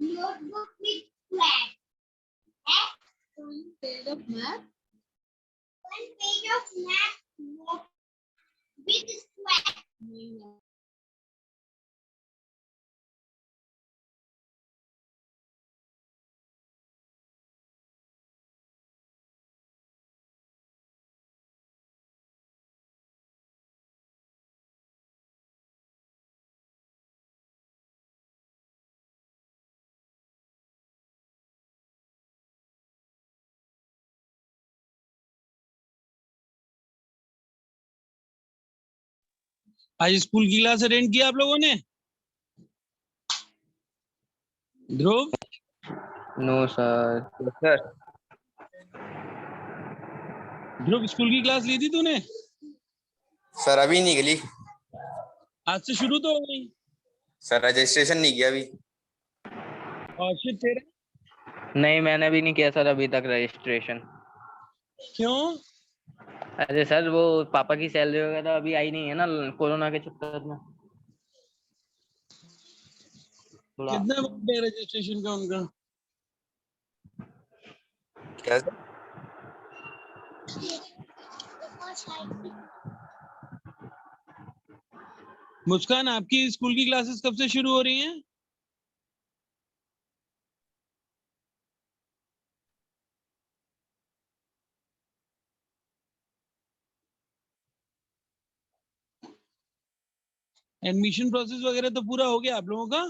Notebook with flag. One page of math. One page of math note with flag. आज school की class attend किया आप लोगों ने? Dhruv? No sir. Sir Dhruv, school की क्लास ली थी तूने? सर अभी नहीं गली। आज से शुरू तो हो गई। सर रजिस्ट्रेशन नहीं किया अभी। और शिट तेरा? नहीं, मैंने भी नहीं किया सर अभी तक रजिस्ट्रेशन। क्यों? अरे सर वो पापा की सैलरी वगैरह अभी आई नहीं है ना, कोरोना के चक्कर में थोड़ा। कितने वक्त है रजिस्ट्रेशन का उनका? क्या सर? मुस्कान, आपकी स्कूल की क्लासेस कब से शुरू हो रही हैं? एडमिशन प्रोसेस वगैरह तो पूरा हो गया आप लोगों का?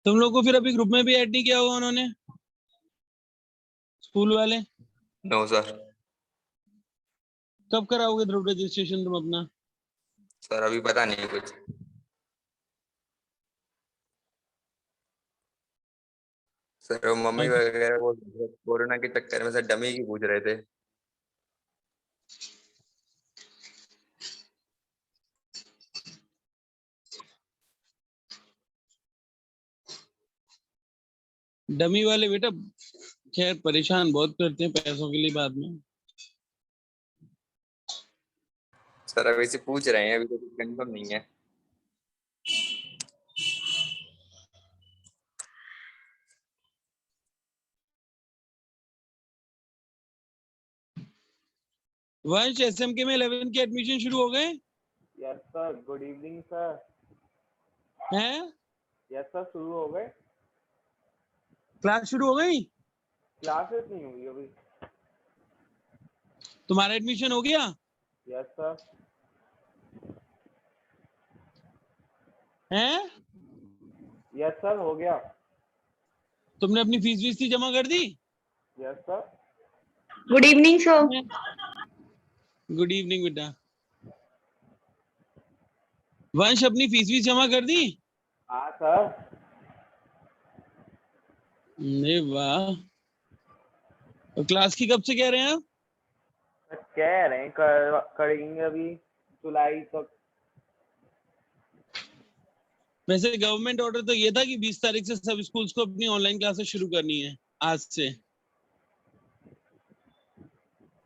तुम लोग को फिर अभी ग्रुप में भी ऐड नहीं किया होगा उन्होंने, स्कूल वाले? No sir. कब कराओगे ध्रुव रजिस्ट्रेशन तुम अपना? सर अभी पता नहीं कुछ। सर वो मम्मी वगैरह वो कोरोना के चक्कर में सर डमी की पूछ रहे थे। डमी वाले बेटा खैर परेशान बहुत करते हैं पैसों के लिए बाद में। सर अभी से पूछ रहे हैं, अभी तो कुछ कंफर्म नहीं है। वंश, एसएमके में 11 के एडमिशन शुरू हो गए? Yes sir, good evening sir. हैं? यस सर, शुरू हो गए। क्लास शुरू हो गई? क्लासेस नहीं हुई अभी। तुम्हारा एडमिशन हो गया? Yes sir. हैं? यस सर, हो गया। तुमने अपनी फीस वीस जमा कर दी? Yes sir. Good evening sir. Good evening बेटा। वंश, अपनी फीस वीस जमा कर दी? हाँ सर। अरे वाह। तो क्लास की कब से कह रहे हैं आप? कह रहे हैं करेंगे अभी जुलाई तक। वैसे गवर्नमेंट ऑर्डर तो ये था कि 20 तारीख से सब स्कूल्स को अपनी ऑनलाइन क्लासेस शुरू करनी है आज से।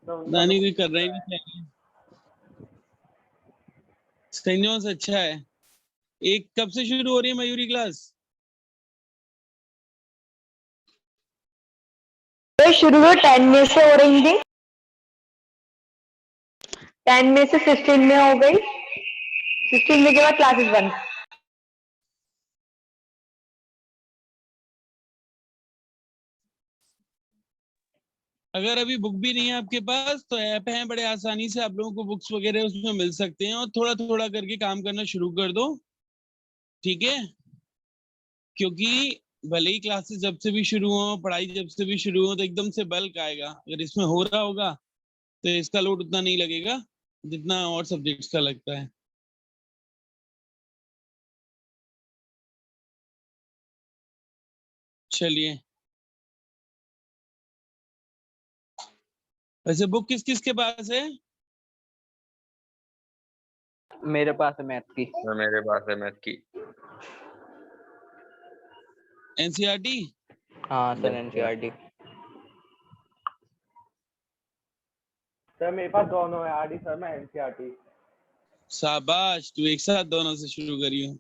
तो नहीं कोई कर रहा ही नहीं। संजोस अच्छा है। एक कब से शुरू हो रही है मयूरी क्लास? शुरू 10 में से हो रही थी, 10 में से 16 में हो गई, 16 में के बाद क्लासेस बंद। अगर अभी बुक भी नहीं है आपके पास तो ऐप है, बड़े आसानी से आप लोगों को बुक्स वगैरह उसमें मिल सकते हैं, और थोड़ा थोड़ा करके काम करना शुरू कर दो, ठीक है? क्योंकि भले ही क्लासेस जब से भी शुरू हो, पढ़ाई जब से भी शुरू हो, तो एकदम से बल्क आएगा। अगर इसमें हो रहा होगा तो इसका लोड उतना नहीं लगेगा, जितना और सब्जेक्ट्स का लगता है। चलिए, वैसे बुक किस किस के पास है? मेरे पास है मैथ की। तो मेरे पास है मैथ की। एनसीईआरटी? हाँ सर, एनसीईआरटी। सर मेरे पास दोनों है, आरडी सर, मैं एनसीईआरटी। शाबाश, तू एक साथ दोनों से शुरू करियो।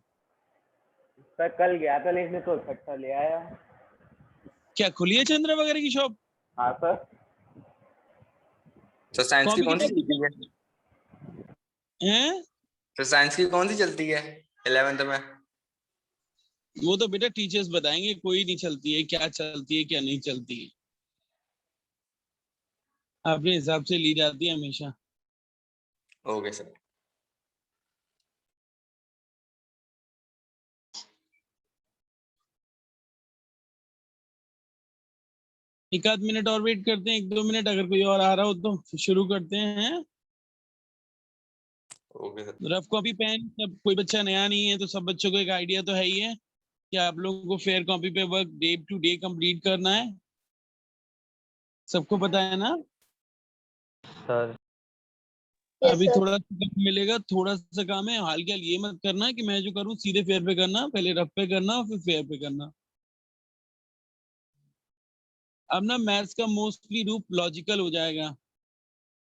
सर कल गया था लेने तो इकट्ठा ले आया। क्या खुली है चंद्र वगैरह की शॉप? हाँ सर। तो साइंस की कॉपी कौन सी किताब चलती है? हैं? तो साइंस की कौन सी चलती है 11th में? वो तो बेटा टीचर्स बताएंगे, कोई नहीं चलती है, क्या चलती है क्या नहीं चलती है, अपने हिसाब से ली जाती है हमेशा। Okay sir. एक आध मिनट और वेट करते हैं, 1-2 मिनट, अगर कोई और आ रहा हो तो फिर शुरू करते हैं। Okay sir. Rough copy pen, सब कोई बच्चा नया नहीं है तो सब बच्चों को एक आइडिया तो है ही है कि आप लोगों को फेयर कॉपी पे work day to day complete करना है। सबको पता है ना? सर अभी थोड़ा सा काम मिलेगा, थोड़ा सा काम है, हाल के हाल ये मत करना कि मैं जो करूँ सीधे फेयर पे करना, पहले रफ पे करना और फिर फेयर पे करना। अब ना मैथ्स का मोस्टली रूप लॉजिकल हो जाएगा।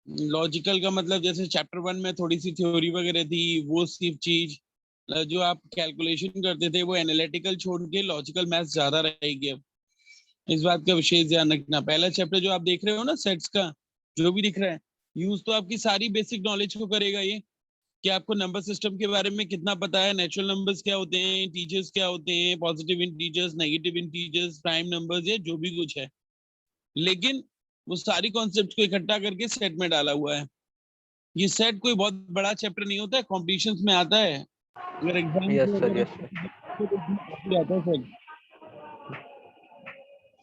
लॉजिकल का मतलब जैसे चैप्टर 1 में थोड़ी सी थ्योरी वगैरह थी, वो सिर्फ चीज जो आप कैलकुलेशन करते थे वो एनालिटिकल छोड़ के लॉजिकल मैथ्स ज्यादा रहेगी। अब इस बात का विशेष ध्यान रखना। पहला चैप्टर जो आप देख रहे हो ना सेट्स का, जो भी दिख रहा है, यूज तो आपकी सारी बेसिक नॉलेज को करेगा ये, कि आपको नंबर सिस्टम के बारे में कितना पता है, नेचुरल नंबर्स क्या होते हैं, इंटीजर्स क्या होते हैं, positive integers, negative integers, prime numbers, या जो भी कुछ है। लेकिन वो सारी कॉन्सेप्ट को इकट्ठा करके सेट में डाला हुआ है। ये सेट कोई बहुत बड़ा चैप्टर नहीं होता है, कॉम्पिटिशन्स में आता है। अगर एग्जाम यस को सर, अगर यस सर। आता है सेट।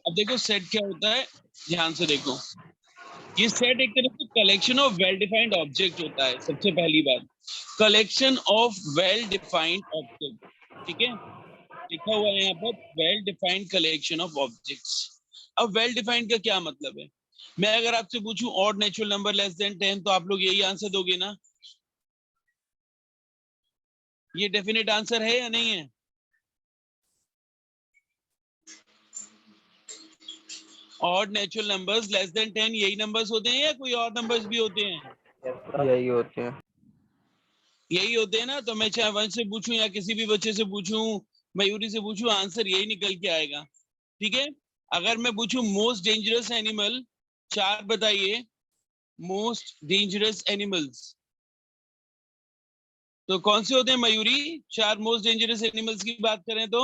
अब देखो सेट क्या होता है, ध्यान से देखो। ये सेट एक तरह से collection of well defined object होता है। सबसे पहली बात, collection of well defined object, ठीक है, लिखा हुआ है यहाँ पर, well defined collection of objects. अब वेल डिफाइंड का क्या मतलब है? मैं अगर आपसे पूछूं odd natural number less than 10, तो आप लोग यही आंसर दोगे ना? ये डेफिनेट आंसर है या नहीं है? Odd natural numbers less than 10 यही नंबर्स होते हैं या कोई और नंबर्स भी होते हैं? यही होते हैं। यही होते हैं ना। तो मैं चाहे वंश से पूछूं या किसी भी बच्चे से पूछूं, मयूरी से पूछूं, आंसर यही निकल के आएगा। ठीक है, अगर मैं पूछूं मोस्ट डेंजरस एनिमल, 4 बताइए मोस्ट डेंजरस एनिमल्स, तो कौन से होते हैं मयूरी? 4 मोस्ट डेंजरस एनिमल्स की बात करें तो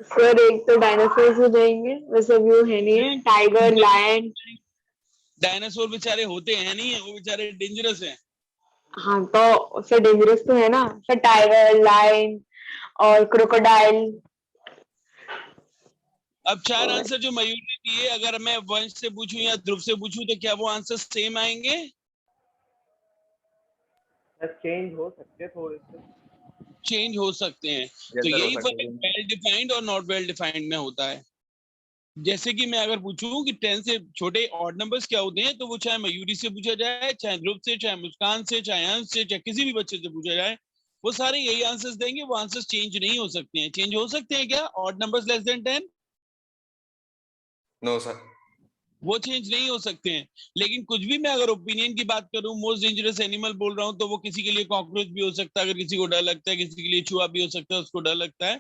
सर एक तो डायनासोर हो जाएंगे, वैसे भी वो है नहीं है, टाइगर, लायन। डायनासोर बेचारे होते हैं नहीं है, वो बेचारे डेंजरस हैं। हाँ तो सर डेंजरस तो है ना सर, टाइगर, लायन और क्रोकोडाइल। अब 4 आंसर जो मयूर ने दिए, अगर मैं वंश से पूछूं या ध्रुव से पूछूं तो क्या वो आंसर सेम आएंगे? चेंज हो सकते थोड़े से। चेंज हो सकते हैं। तो जैसा हो यही सकता फर्क है। वेल डिफाइंड और नॉट वेल डिफाइंड में होता है। जैसे कि मैं अगर पूछूं कि 10 से छोटे ऑड नंबर्स क्या होते हैं, तो वो चाहे मयूरी से पूछा जाए, चाहे ध्रुव से, चाहे मुस्कान से, चाहे अंश से, चाहे किसी भी बच्चे से पूछा जाए, वो सारे यही आंसर्स देंगे। वो आंसर्स चेंज नहीं हो सकते हैं। चेंज हो सकते हैं क्या odd numbers less than 10? No sir. वो चेंज नहीं हो सकते हैं। लेकिन कुछ भी मैं अगर ओपिनियन की बात करूं, मोस्ट डेंजरस एनिमल बोल रहा हूं, तो वो किसी के लिए कॉकरोच भी हो सकता है, अगर किसी को डर लगता है, किसी के लिए चूहा भी हो सकता है, उसको डर लगता है।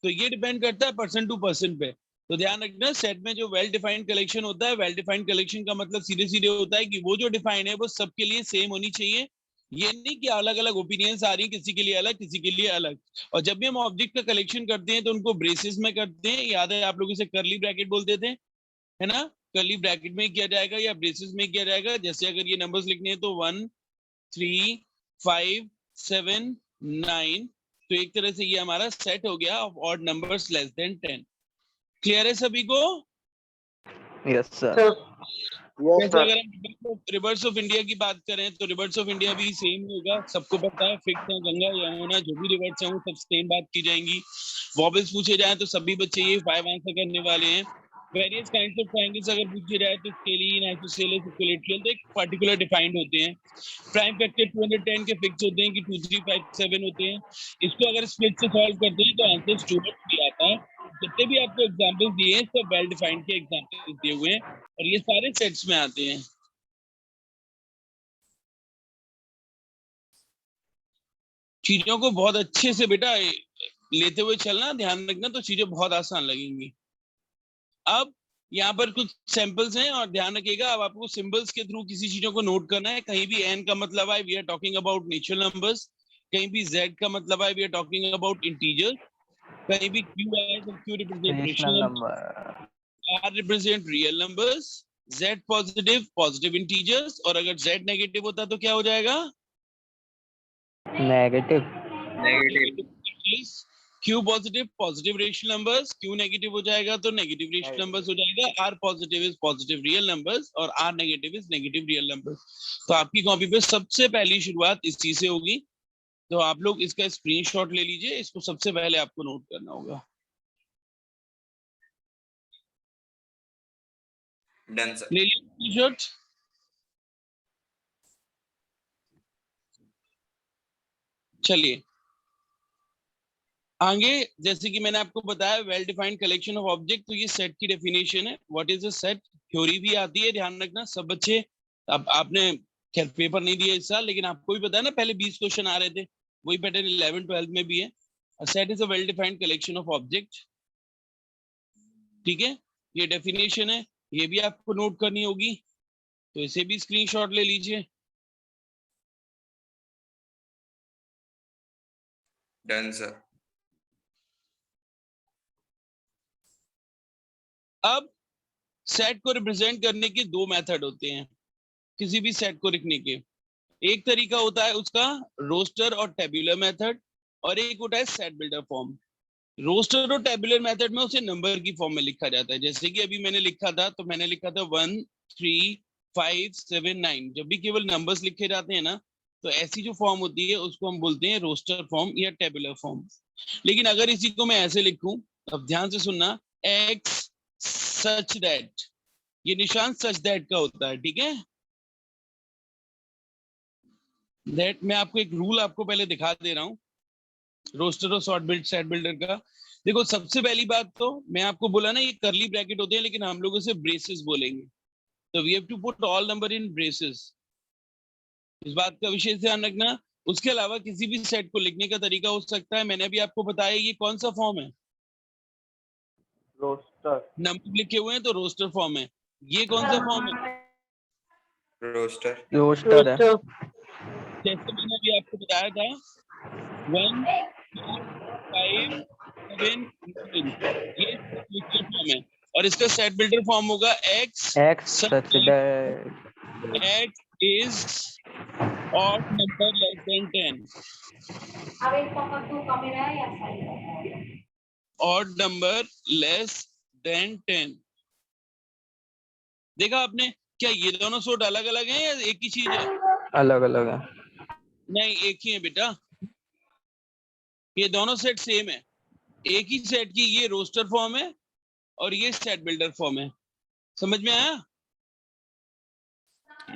तो ये डिपेंड करता है पर्सन टू पर्सन पे। तो ध्यान रखना, सेट में जो वेल डिफाइंड कलेक्शन होता है, वेल डिफाइंड कलेक्शन का मतलब सीधे सीधे होता है कि वो जो डिफाइंड है वो सबके लिए सेम होनी चाहिए। ये नहीं कि अलग अलग ओपिनियंस आ रही है, किसी के लिए अलग, किसी के लिए अलग। और जब भी हम ऑब्जेक्ट का कलेक्शन करते हैं तो उनको ब्रेसेस में करते हैं। याद है आप लोग इसे करली ब्रैकेट बोलते थे, है ना? कर्ली ब्रैकेट में किया जाएगा या ब्रेसेस में किया जाएगा। जैसे अगर ये नंबर्स लिखने हैं तो 1 3 5 7 9, तो एक तरह से ये हमारा सेट हो गया of odd numbers less than 10। Clear है सभी को? Yes sir. यस जैसे सर। अगर हम रिवर्स ऑफ इंडिया की बात करें तो रिवर्स ऑफ इंडिया भी सेम होगा, सबको पता है, फिक्स है, गंगा यमुना जो भी रिवर्स है वो सब सेम बात की जाएंगी। वॉबल्स पूछे जाए तो सभी बच्चे ये 5 आंसर करने वाले हैं। वेरियस काइंड्स ऑफ ट्रायंगल्स अगर पूछे जाए तो स्केलिन, आइसोसेलेस, इक्विलैटरल, तो एक पर्टिकुलर डिफाइंड होते हैं। प्राइम फैक्टर 210 के फिक्स होते हैं कि 2, 3, 5, 7 होते हैं। इसको अगर स्प्लिट से सॉल्व करते हैं तो आंसर स्टूडेंट भी आता है। जितने भी आपको एग्जाम्पल्स दिए हैं सब वेल डिफाइंड के एग्जाम्पल्स दिए हुए हैं और ये सारे सेट्स में आते हैं। चीजों को बहुत अच्छे से बेटा लेते हुए चलना, ध्यान रखना, तो चीजें बहुत आसान लगेंगी। अब यहाँ पर कुछ सैंपल्स हैं और ध्यान रखिएगा, अब आपको सिंबल्स के थ्रू किसी चीजों को नोट करना है। कहीं भी n का मतलब है we are talking about natural numbers, कहीं भी z का मतलब है we are talking about integers, कहीं भी q है तो q represent rational number, r represent real numbers, z positive integers, और अगर z नेगेटिव होता तो क्या हो जाएगा? Negative. Q positive rational numbers, Q negative हो जाएगा तो नेगेटिव रेशनल नंबर्स हो जाएगा, R positive is positive real numbers और R negative is negative real numbers. तो आपकी कॉपी पे सबसे पहली शुरुआत इस चीज से होगी, तो आप लोग इसका स्क्रीनशॉट ले लीजिए, इसको सबसे पहले आपको नोट करना होगा। Done sir. ले लिया स्क्रीनशॉट? चलिए आगे, जैसे कि मैंने आपको बताया well defined collection of object, तो ये सेट की डेफिनेशन है। What is a set? Theory भी आती है, ध्यान रखना सब बच्चे। अब आपने खैर पेपर नहीं दिया इस साल, लेकिन आपको भी पता है ना पहले 20 क्वेश्चन आ रहे थे, वही पैटर्न 11 12 में भी है। Set is a well defined collection of object, ठीक है, ये डेफिनेशन है, ये भी आपको नोट करनी होगी, तो इसे भी स्क्रीनशॉट ले लीजिए। Done sir. अब सेट को रिप्रेजेंट करने के दो मेथड होते हैं किसी भी सेट को लिखने के। एक तरीका होता है उसका रोस्टर और टेबुलर मेथड, और एक होता है सेट बिल्डर फॉर्म। रोस्टर और टेबुलर मेथड में उसे नंबर की फॉर्म में लिखा जाता है, जैसे कि अभी मैंने लिखा था, तो मैंने लिखा था 1 3 5 7 9। जब भी केवल नंबर्स लिखे जाते हैं ना, तो ऐसी जो फॉर्म होती है उसको हम बोलते हैं रोस्टर फॉर्म या टेबुलर फॉर्म। लेकिन अगर इसी को मैं ऐसे लिखूं, अब ध्यान से सुनना, एक्स सच दैट, ये निशान सच दैट का होता है, ठीक है। दैट मैं आपको एक रूल आपको पहले दिखा दे रहा हूँ रोस्टर और सेट बिल्डर का। देखो सबसे पहली बात, तो मैं आपको बोला ना ये करली ब्रैकेट होते हैं, लेकिन हम लोग इसे ब्रेसेस बोलेंगे, तो we have to put all number in braces, इस बात का विशेष ध्यान रखना। उसके अलावा किसी भी सेट को लिखने का तरीका हो सकता है, मैंने अभी आपको बताया ये कौन सा फॉर्म है, रोस्टर। नंबर लिखे हुए हैं तो रोस्टर फॉर्म है। ये कौन सा फॉर्म है? रोस्टर। रोस्टर है। जैसे मैंने अभी आपको बताया था 1 2 5 7 9, ये रोस्टर फॉर्म है, और इसका सेट बिल्डर फॉर्म होगा x x such that x is odd number less than 10, odd number less than 10। देखा आपने, क्या ये दोनों सूट अलग अलग हैं या एक ही चीज है? अलग अलग है। नहीं, एक ही है बेटा, ये दोनों सेट सेम है। एक ही सेट की ये रोस्टर फॉर्म है और ये सेट बिल्डर फॉर्म है, समझ में आया?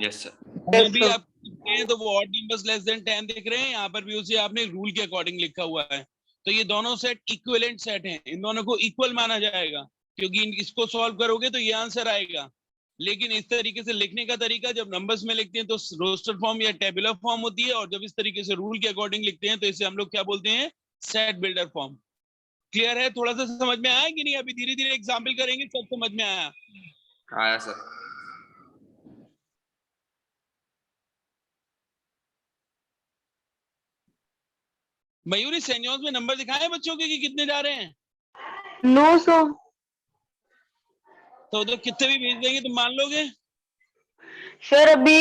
Yes sir. यहाँ भी आप देखते हैं तो वो ऑड नंबर्स लेस देन 10 दिख रहे हैं, यहाँ पर भी उसे आपने रूल के अकॉर्डिंग लिखा हुआ है। तो ये दोनों सेट इक्विवेलेंट सेट हैं, इन दोनों को इक्वल माना जाएगा, क्योंकि इसको सॉल्व करोगे तो ये आंसर आएगा। लेकिन इस तरीके से लिखने का तरीका, जब नंबर्स में लिखते हैं तो रोस्टर फॉर्म या टेबुलर फॉर्म होती है, और जब इस तरीके से रूल के अकॉर्डिंग लिखते हैं तो इसे हम लोग क्या बोलते हैं? Set builder form. क्लियर है? थोड़ा सा समझ में आया कि नहीं? अभी धीरे धीरे एग्जाम्पल करेंगे, सब समझ में आया? आया सर। मयूरी सेंट जॉन्स में नंबर दिखाए बच्चों के कि कितने जा रहे हैं? 900। तो उधर कितने भी भेज देंगे तो मान लोगे? सर अभी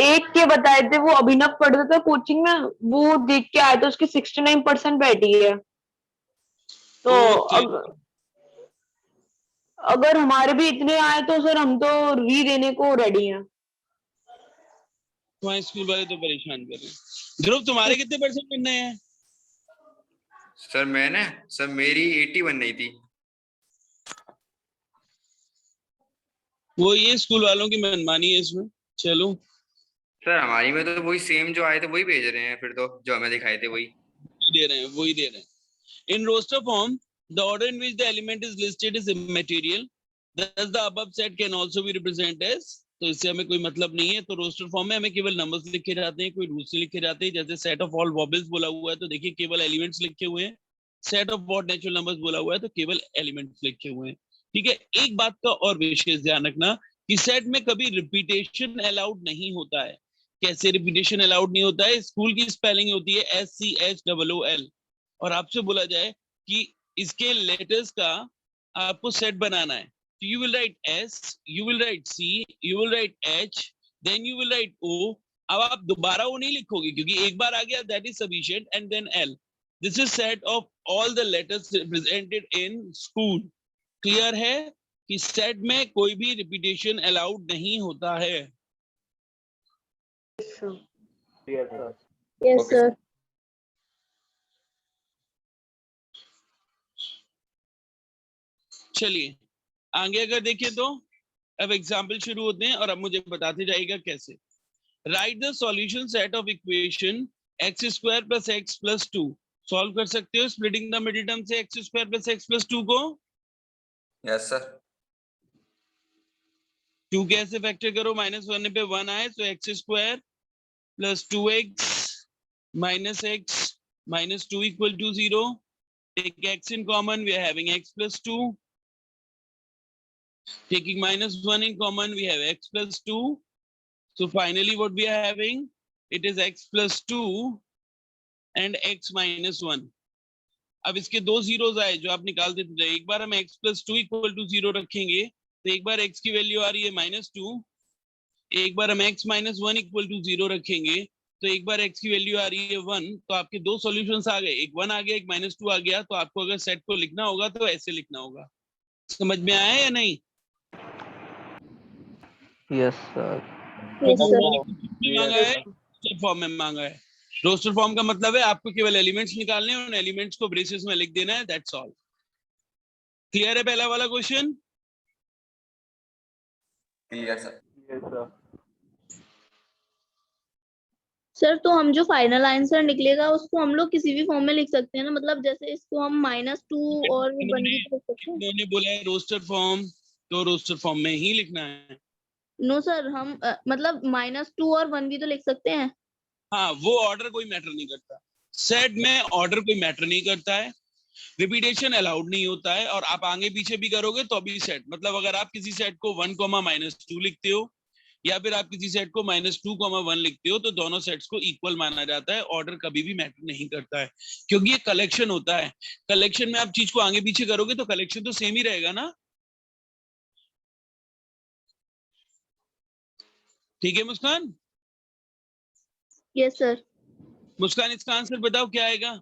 एक के बताए थे, वो अभिनव पढ़ता था कोचिंग में, वो देख के आया था, उसकी 69% बैठी है। तो ओके। अगर हमारे भी इतने आए तो सर हम तो री देने को रेडी हैं। तुम्हारे स्कूल वाले तो परेशान कर रहे हैं। ध्रुव तुम्हारे कितने परसेंट बनने हैं? सर मेरी 80 बन रही थी। वो ये स्कूल वालों की मनमानी है इसमें। चलो सर हमारी में तो वही सेम जो आए थे वही भेज रहे हैं, फिर तो जो हमें दिखाए थे वही दे रहे हैं, वही दे रहे हैं। In roster form, the order in which the element is listed is immaterial. Thus, the above set can also be represented as, तो इससे हमें कोई मतलब नहीं है। तो रोस्टर फॉर्म में हमें केवल नंबर्स लिखे जाते हैं, कोई रूल्स लिखे जाते हैं। जैसे सेट ऑफ ऑल वॉबल्स बोला हुआ है तो देखिए केवल एलिमेंट्स लिखे हुए हैं। Set of odd natural numbers बोला हुआ है तो केवल एलिमेंट्स लिखे हुए हैं। ठीक है, एक बात का और विशेष ध्यान रखना कि सेट में कभी रिपीटेशन अलाउड नहीं होता है। कैसे रिपीटेशन अलाउड नहीं होता है? स्कूल की स्पेलिंग होती है SCHOOL, और आपसे बोला जाए कि इसके लेटर्स का आपको सेट बनाना है, तो you will write S, you will write C, you will write H, then you will write O। अब आप दोबारा वो नहीं लिखोगे क्योंकि एक बार आ गया, that is sufficient, and then L। This is set of all the letters represented in school. Clear है कि सेट में कोई भी रिपीटेशन अलाउड नहीं होता है। Yes sir. Yes Okay, sir. चलिए आगे अगर देखें तो अब एग्जाम्पल शुरू होते हैं और अब मुझे बताते जाइएगा कैसे। Right the solution set of equation x² + x + 2। Solve कर सकते हो स्प्लिटिंग द मिडिल टर्म से x² + x + 2 को। Yes sir. 2 कैसे फैक्टर करो? -1 पे 1 आए तो x² + 2x - x - 2 = 0। Take x in common, we are having x + 2. Taking -1 in common, we have x + 2. So finally what we are having, it is x + 2 and x - 1। अब इसके दो zeros आए जो आप निकाल देते थे। एक बार हम x + 2 = 0 रखेंगे तो एक बार x की वैल्यू आ रही है -2, एक बार हम x - 1 = 0 रखेंगे तो एक बार x की वैल्यू आ रही है 1। तो आपके दो सॉल्यूशंस आ गए, एक 1 आ गया, एक -2 आ गया। तो आपको अगर सेट को लिखना होगा तो ऐसे लिखना होगा। समझ में आया या नहीं? Yes sir. Yes sir. मांगा है, रोस्टर फॉर्म में मांगा है। रोस्टर फॉर्म का मतलब है आपको केवल एलिमेंट्स निकालने हैं, उन एलिमेंट्स को ब्रेसेस में लिख देना है, दैट्स ऑल। क्लियर है पहला वाला question? Clear sir. Yes sir. Sir तो हम जो फाइनल आंसर निकलेगा उसको हम लोग किसी भी फॉर्म में लिख सकते हैं ना, मतलब जैसे इसको हम -2 और 1 भी लिख सकते हैं। उन्होंने बोला है रोस्टर फॉर्म, तो रोस्टर फॉर्म में ही लिखना है। नो सर, हम मतलब -2 और 1 भी तो लिख सकते हैं। हाँ, वो ऑर्डर कोई मैटर नहीं करता। सेट में ऑर्डर कोई मैटर नहीं करता है, रिपीटेशन अलाउड नहीं होता है, और आप आगे पीछे भी करोगे तो भी सेट, मतलब अगर आप किसी सेट को 1, -2 लिखते हो या फिर आप किसी सेट को -2, 1 लिखते हो तो दोनों सेट्स को इक्वल माना जाता है। ऑर्डर कभी भी मैटर नहीं करता है क्योंकि ये कलेक्शन होता है। कलेक्शन में आप चीज को आगे पीछे करोगे तो कलेक्शन तो सेम ही रहेगा ना। ठीक है मुस्कान? Yes sir. मुस्कान इसका आंसर बताओ क्या आएगा?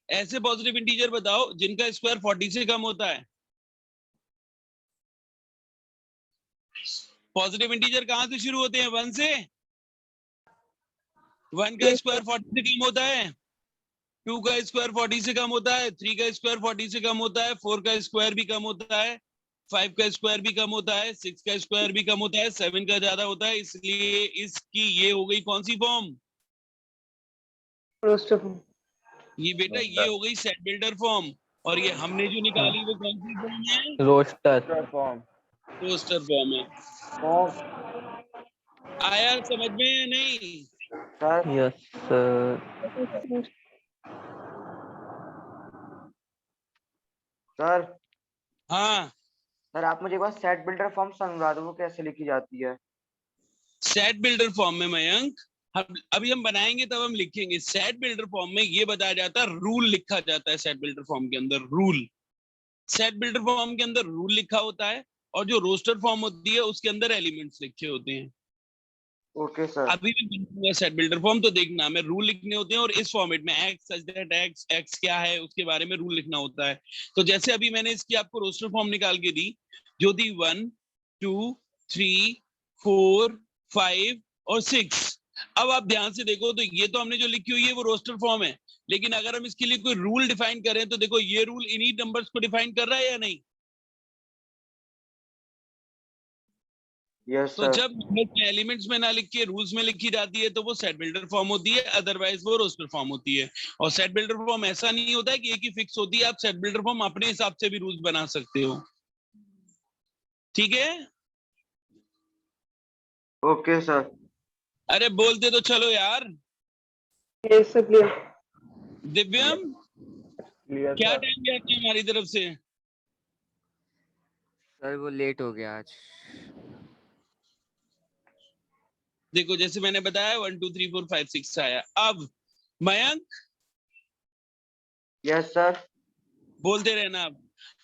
ऐसे पॉजिटिव इंटीजर बताओ जिनका स्क्वायर 40 से कम होता है। पॉजिटिव इंटीजर कहां से शुरू होते हैं? 1 से। 1 का स्क्वायर 40 से कम होता है, 2 का स्क्वायर 40 से कम होता है, 3 का स्क्वायर 40 से कम होता है, 4 का स्क्वायर भी कम होता है, 5 का स्क्वायर भी कम होता है, 6 का स्क्वायर भी कम होता है, 7 का ज्यादा होता है। इसलिए इसकी ये हो गई कौन सी फॉर्म? Roster form. ये बेटा ये हो गई सेट बिल्डर फॉर्म। और ये हमने जो निकाली वो कौन सी फॉर्म है? Roster form. रोस्टर फॉर्म है। फॉर्म। आया समझ में या नहीं? सर। Yes sir. सर। हाँ, सर आप मुझे एक बार सेट बिल्डर फॉर्म समझा दो, वो कैसे लिखी जाती है? सेट बिल्डर फॉर्म में मयंक अभी हम बनाएंगे तब हम लिखेंगे। सेट बिल्डर फॉर्म में ये बताया जाता है, रूल लिखा जाता है सेट बिल्डर फॉर्म के अंदर। रूल, सेट बिल्डर फॉर्म के अंदर रूल लिखा होता है, और जो रोस्टर फॉर्म होती है उसके अंदर एलिमेंट्स लिखे होते हैं। Okay sir. अभी भी बनूंगा सेट बिल्डर फॉर्म, तो देखना हमें रूल लिखने होते हैं और इस फॉर्मेट में x such that x, x क्या है उसके बारे में रूल लिखना होता है। तो जैसे अभी मैंने इसकी आपको रोस्टर फॉर्म निकाल के दी, जो दी 1 2 3 4 5 और 6। अब आप ध्यान से देखो तो ये तो हमने जो लिखी हुई है वो रोस्टर फॉर्म है, लेकिन अगर हम इसके लिए कोई रूल डिफाइन करें तो देखो ये रूल इन्हीं नंबर्स को डिफाइन कर रहा है या नहीं। यस तो सर। जब एलिमेंट्स में ना लिख के रूल्स में लिखी जाती है तो वो सेट बिल्डर फॉर्म होती है, अदरवाइज वो रोस्टर फॉर्म होती है। और सेट बिल्डर फॉर्म ऐसा नहीं होता है कि एक ही फिक्स होती है, आप सेट बिल्डर फॉर्म अपने हिसाब से भी रूल्स बना सकते हो। ठीक है, ओके सर। अरे बोलते तो चलो यार। Yes sir, clear. Divyam clear क्या सर। टाइम गया था हमारी तरफ से? सर वो लेट हो गया आज। देखो जैसे मैंने बताया 1 2 3 4 5 6 आया। अब मयंक यस सर। बोलते रहना।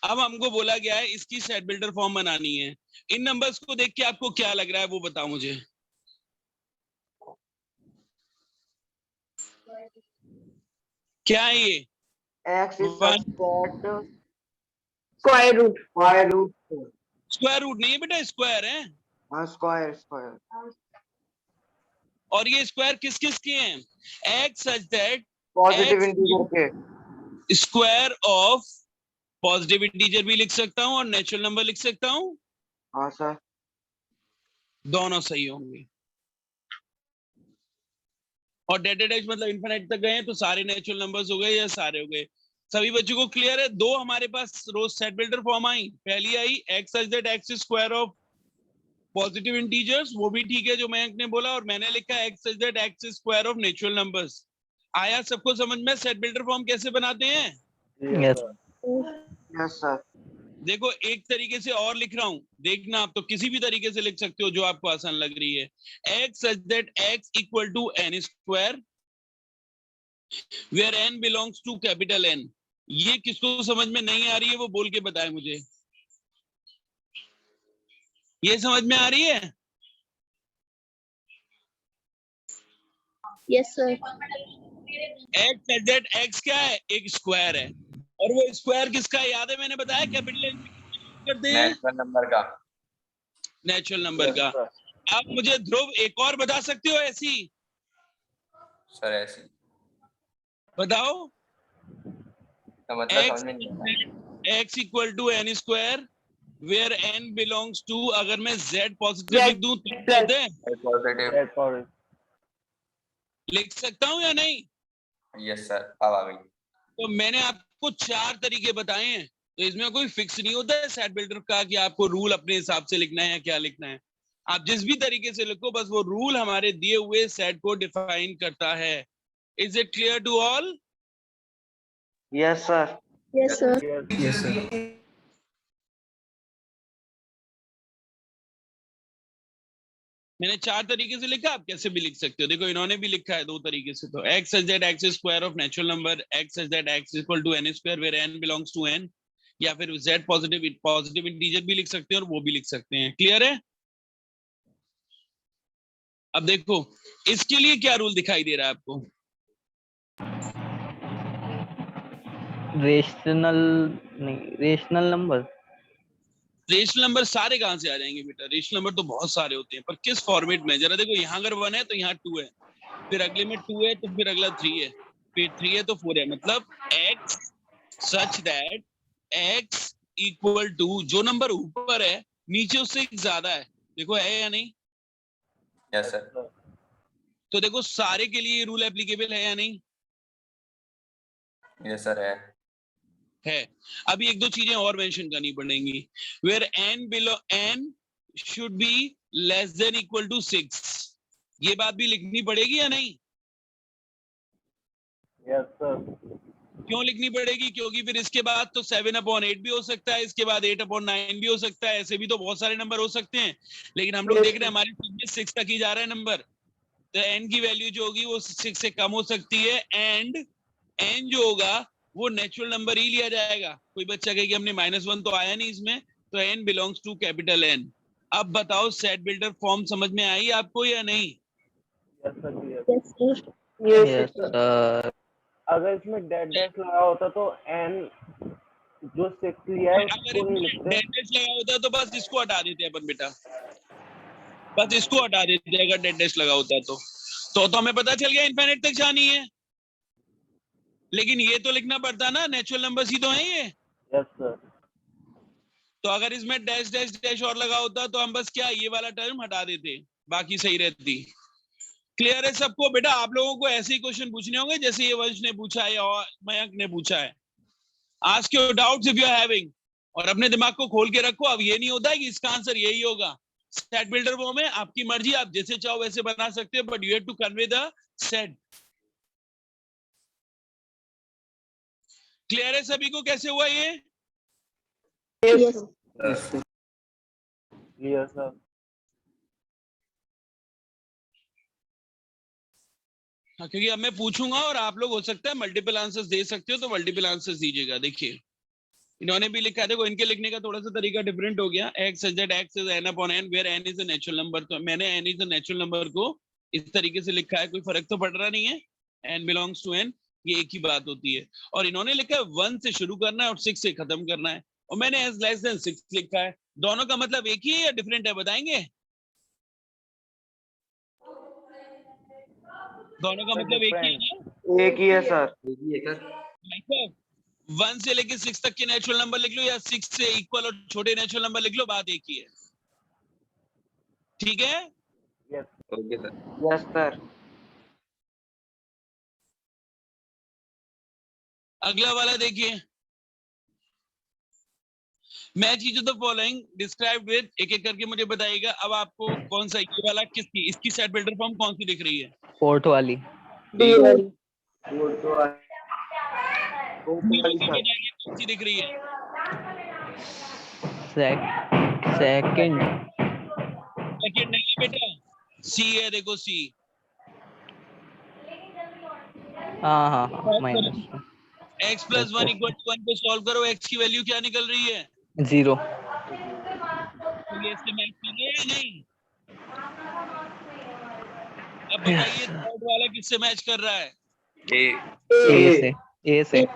अब हमको बोला गया है इसकी सेट बिल्डर फॉर्म बनानी है। इन नंबर्स को देख के आपको क्या लग रहा है वो बताओ मुझे। क्या है ये? X is One. Such that square root. Square root. Square root नहीं है बेटा, स्क्वायर है। हाँ, स्क्वायर स्क्वायर। और ये स्क्वायर किस किस के हैं? X such that positive integer के। स्क्वायर ऑफ पॉजिटिव इंटीजर भी लिख सकता हूं और नेचुरल नंबर लिख सकता हूं, हाँ सर। दोनों सही होंगे। और डेटेड एज मतलब इनफिनिट तक गए हैं तो सारे नेचुरल नंबर्स हो गए या सारे हो गए? सभी बच्चों को क्लियर है? दो हमारे पास रोज सेट बिल्डर फॉर्म आई। पहली आई X such that x square of positive integers, वो भी ठीक है जो मयंक ने बोला, और मैंने लिखा x such that x square of natural numbers. आया सबको समझ में सेट बिल्डर फॉर्म कैसे बनाते हैं? Yes yes sir. देखो एक तरीके से और लिख रहा हूं, देखना आप, तो किसी भी तरीके से लिख सकते हो जो आपको आसान लग रही है। X such that x equal to n square where n belongs to capital N. ये किसको समझ में नहीं आ रही है वो बोल के बताए मुझे। ये समझ में आ रही है? Yes sir. X such that x क्या है? एक स्क्वायर है, और वो स्क्वायर किसका है याद है? मैंने बताया कैपिटल एन करते हैं, नेचुरल नंबर का। नेचुरल नंबर का। आप मुझे ध्रुव एक और बता सकते हो ऐसी? सर ऐसी बताओ। का मतलब समझ में नहीं आता। X equal to n square where n belongs to, अगर मैं z पॉजिटिव लिख दूं तो क्या होता है? पॉजिटिव। लिख सकता हूं या नहीं? यस सर, अब आ गई। तो मैंने आपको 4 तरीके बताए हैं, तो इसमें कोई फिक्स नहीं होता है सेट बिल्डर का कि आपको रूल अपने हिसाब से लिखना है या क्या लिखना है। आप जिस भी तरीके से लिखो, बस वो रूल हमारे दिए हुए सेट को डिफाइन करता है। Is it clear to all? Yes sir. Yes sir. Yes sir. मैंने 4 तरीके से लिखा, आप कैसे भी लिख सकते हो। देखो इन्होंने भी लिखा है 2 तरीके से, तो x such that x square of natural number, x such that x equal to n square where n belongs to N, या फिर z पॉजिटिव इंटीजर भी लिख सकते हैं और वो भी लिख सकते हैं। क्लियर है? अब देखो इसके लिए क्या रूल दिखाई दे रहा है आपको? रेशनल नहीं, रेशनल नंबर। रेशनल नंबर सारे कहां से आ जाएंगे बेटा? रेशनल नंबर तो बहुत सारे होते हैं, पर किस फॉर्मेट में? जरा देखो, यहाँ अगर 1 है तो यहाँ 2 है, फिर अगले में 2 है तो फिर अगला 3 है, फिर 3 है तो 4 है। मतलब x such that x equal to, जो नंबर ऊपर है नीचे उससे ज्यादा है। देखो है या नहीं? Yes sir. तो देखो सारे के लिए रूल एप्लीकेबल है या नहीं? यस सर है। अभी 1 2 चीजें और मेंशन करनी पड़ेंगी। Where n should be less than equal to 6, ये बात भी लिखनी पड़ेगी या नहीं? Yes sir. क्यों लिखनी पड़ेगी? क्योंकि फिर इसके बाद तो 7/8 भी हो सकता है, इसके बाद 8/9 भी हो सकता है, ऐसे भी तो बहुत सारे नंबर हो सकते हैं। लेकिन हम लोग देख रहे हैं हमारे 6 तक ही जा रहा है नंबर, तो n की वैल्यू जो होगी वो 6 से कम हो सकती है, एंड n जो होगा वो नेचुरल नंबर ही लिया जाएगा। कोई बच्चा कहे कि हमने -1 तो आया नहीं इसमें, तो n belongs to capital N। अब बताओ सेट बिल्डर फॉर्म समझ में आई आपको या नहीं? Yes sir ji yes. Yes sir. Yes sir. अगर इसमें डैश लगा होता तो एन जो 6 लिया है अगर उसको नहीं इसमें लिखते। डेड लगा होता तो बस इसको हटा देते अपन बेटा, बस इसको हटा देते अगर डेड लगा होता तो हमें पता चल गया इनफाइनाइट तक जानी है। लेकिन ये तो लिखना पड़ता ना, नेचुरल नंबर्स ही तो हैं ये। Yes sir. तो अगर इसमें डैश डैश डैश और लगा होता तो हम बस क्या ये वाला टर्म हटा देते, बाकी सही रहती। क्लियर है सबको बेटा? आप लोगों को ऐसे ही क्वेश्चन पूछने होंगे जैसे ये वंश ने पूछा है और मयंक ने पूछा है। Ask your doubts if you are having, और अपने दिमाग को खोल के रखो। अब ये नहीं होता है कि इसका आंसर यही होगा। सेट बिल्डर वो में आपकी मर्जी, आप जैसे चाहो वैसे बना सकते हो, but you have to convey the set. Clear है सभी को कैसे हुआ ये? Yes clear sir. हाँ, क्योंकि अब मैं पूछूंगा और आप लोग हो सकता है मल्टीपल आंसर्स दे सकते हो, तो मल्टीपल आंसर्स दीजिएगा। देखिए इन्होंने भी लिखा है, देखो इनके लिखने का थोड़ा सा तरीका डिफरेंट हो गया। x such that x is n upon n where n is a natural number, तो मैंने n is a natural number को इस तरीके से लिखा है, कोई फर्क तो पड़ रहा नहीं है। n belongs to n, ये एक ही बात होती है। और इन्होंने लिखा है 1 से शुरू करना है और 6 से खत्म करना है, और मैंने s less than 6 लिखा है। दोनों का मतलब एक ही है या डिफरेंट है, बताएंगे? दोनों का मतलब एक ही है ना? एक ही है सर। ये सर 1 से लेके 6 तक के नेचुरल नंबर लिख लो या 6 से इक्वल और छोटे नेचुरल नंबर लिख लो, बात एक ही है। ठीक है? Okay sir. Yes sir. अगला वाला देखिए, match etch the following described with, एक एक करके मुझे बताइएगा। अब आपको कौन सा ये वाला किसकी, इसकी सेट बिल्डर फॉर्म कौन सी दिख रही है? फोर्थ वाली। कौन सी दिख रही है? सेकंड सेकंड नहीं बेटा, सी है, देखो सी। हाँ हाँ हाँ minus x plus 1 equal to 1 को सॉल्व करो, x की वैल्यू क्या निकल रही है? 0। तो ये इससे मैच कर रहा है या नहीं? अब बताइए थर्ड वाला किससे मैच कर रहा है? ए से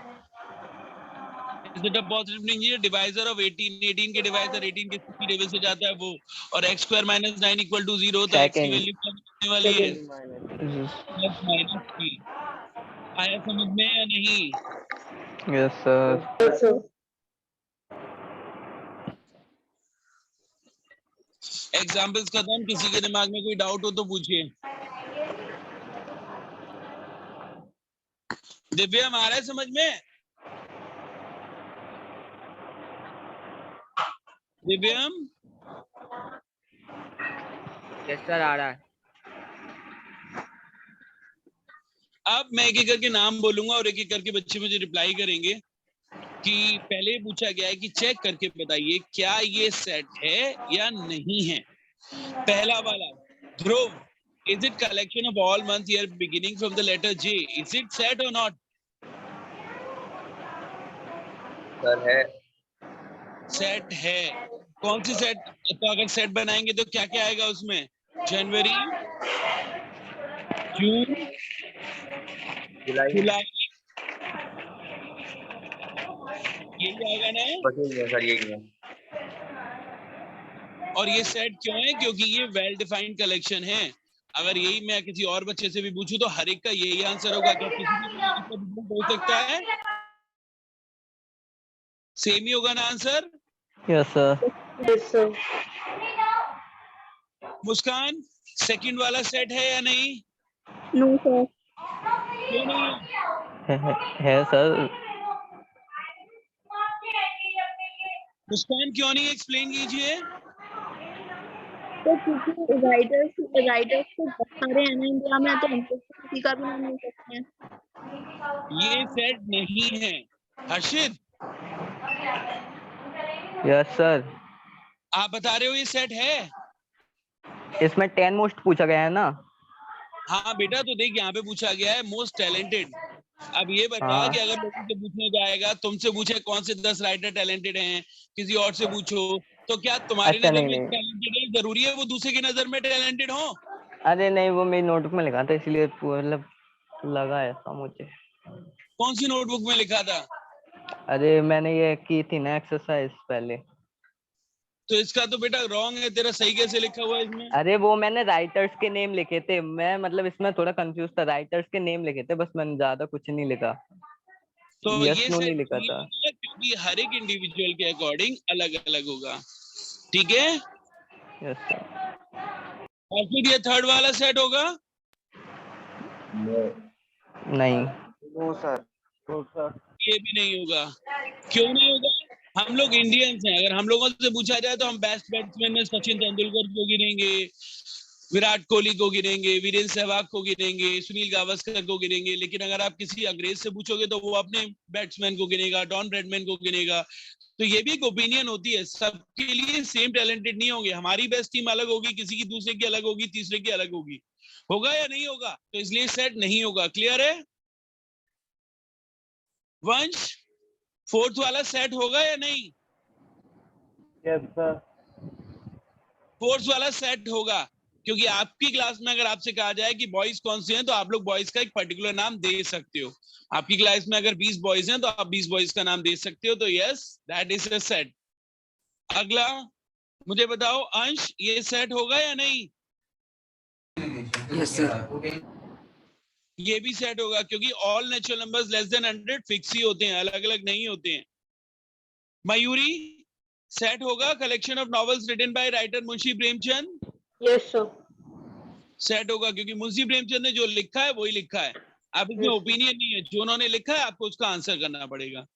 Is it a positive integer divisor of 18? 18 के डिवाइजर 18 के किसी टेबल से जाता है वो, और x square minus 9 equal to 0, तो x की Second. वैल्यू क्या निकलने वाली है? Plus minus 3। आया समझ में या नहीं? Yes sir. एग्जाम्पल्स खत्म, किसी के दिमाग में कोई डाउट हो तो पूछिए। दिव्या आ रहा है समझ में? दिव्यम यस सर आ रहा है। अब मैं एक एक करके नाम बोलूंगा और एक एक करके बच्चे मुझे रिप्लाई करेंगे कि पहले पूछा गया है कि चेक करके बताइए क्या ये सेट है या नहीं है। पहला वाला, ध्रुव, is it collection of all month year beginning from the letter J? Is it set or not? Sir है। सेट है। कौन सी सेट? तो अगर सेट बनाएंगे तो क्या क्या आएगा उसमें? जनवरी, जून, जुलाई, यही आएगा ना? बस यही है सर, यही है। और ये सेट क्यों है? क्योंकि ये वेल डिफाइंड कलेक्शन है। अगर यही मैं किसी और बच्चे से भी पूछूं तो हर एक का यही आंसर होगा। क्या किसी भी हो सकता है? सेम ही होगा ना answer? Yes sir. Muskan, second वाला सेट है या नहीं? No sir. क्यों नहीं है? है सर। मुस्कान क्यों नहीं, एक्सप्लेन कीजिए। तो क्योंकि राइटर्स तो बहुत सारे हैं ना इंडिया में, तो हम तो किसी का भी नाम ले सकते हैं। ये सेट नहीं है। हर्षित, यस सर। आप बता रहे हो ये सेट है? इसमें 10 मोस्ट पूछा गया है ना? हाँ बेटा, तो देख यहाँ पे पूछा गया है मोस्ट टैलेंटेड। अब ये बता हाँ। कि अगर लोगों से पूछने जाएगा, तुमसे पूछे कौन से 10 राइटर टैलेंटेड हैं, किसी और से पूछो, तो क्या तुम्हारी अच्छा, नजर नहीं, में नहीं। टैलेंटेड टैलेंटेड है, जरूरी है वो दूसरे की नजर में टैलेंटेड हो? अरे नहीं, वो मेरी नोटबुक में लिखा था इसलिए मतलब लगा ऐसा मुझे। कौन सी नोटबुक में लिखा था? अरे मैंने ये की थी ना एक्सरसाइज पहले। तो इसका तो बेटा रॉन्ग है, तेरा सही कैसे लिखा हुआ है इसमें? अरे वो मैंने राइटर्स के नेम लिखे थे, मैं मतलब इसमें थोड़ा कंफ्यूज था, राइटर्स के नेम लिखे थे बस, मैंने ज्यादा कुछ नहीं लिखा। तो यस ये नो सेट नहीं लिखा था। क्योंकि हर एक इंडिविजुअल के अकॉर्डिंग अलग अलग होगा, ठीक है? Yes sir. और फिर ये थर्ड वाला सेट होगा? नहीं। No sir. No sir. ये भी नहीं होगा। क्यों नहीं होगा? हम लोग इंडियंस हैं, अगर हम लोगों से पूछा जाए तो हम बेस्ट बैट्समैन में सचिन तेंदुलकर को गिनेंगे, विराट कोहली को गिनेंगे, वीरेंद्र सहवाग को गिनेंगे, सुनील गावस्कर को गिनेंगे। लेकिन अगर आप किसी अंग्रेज से पूछोगे तो वो अपने बैट्समैन को गिनेगा, डॉन ब्रैडमैन को गिनेगा। तो ये भी एक ओपिनियन होती है, सबके लिए सेम टैलेंटेड नहीं होंगे। हमारी बेस्ट टीम अलग होगी, किसी की दूसरे की अलग होगी, तीसरे की अलग होगी। होगा या नहीं होगा? तो इसलिए सेट नहीं होगा। क्लियर है वंश? फोर्थ वाला सेट होगा या नहीं? Yes sir. फोर्थ वाला सेट होगा, क्योंकि आपकी क्लास में अगर आपसे कहा जाए कि बॉयज कौन से हैं तो आप लोग बॉयज का एक पर्टिकुलर नाम दे सकते हो। आपकी क्लास में अगर 20 बॉयज हैं तो आप 20 बॉयज का नाम दे सकते हो। तो yes, that is a set. अगला मुझे बताओ अंश, ये सेट होगा या नहीं? Yes sir. ये भी सेट होगा, क्योंकि all natural numbers less than 100 fix ही होते हैं, अलग अलग नहीं होते हैं। मयूरी, सेट होगा collection of novels written by writer Munshi Premchand? Yes sir. Set होगा, क्योंकि मुंशी प्रेमचंद ने जो लिखा है वही लिखा है। अब इसमें ओपिनियन नहीं है, जो उन्होंने लिखा है आपको उसका आंसर करना पड़ेगा।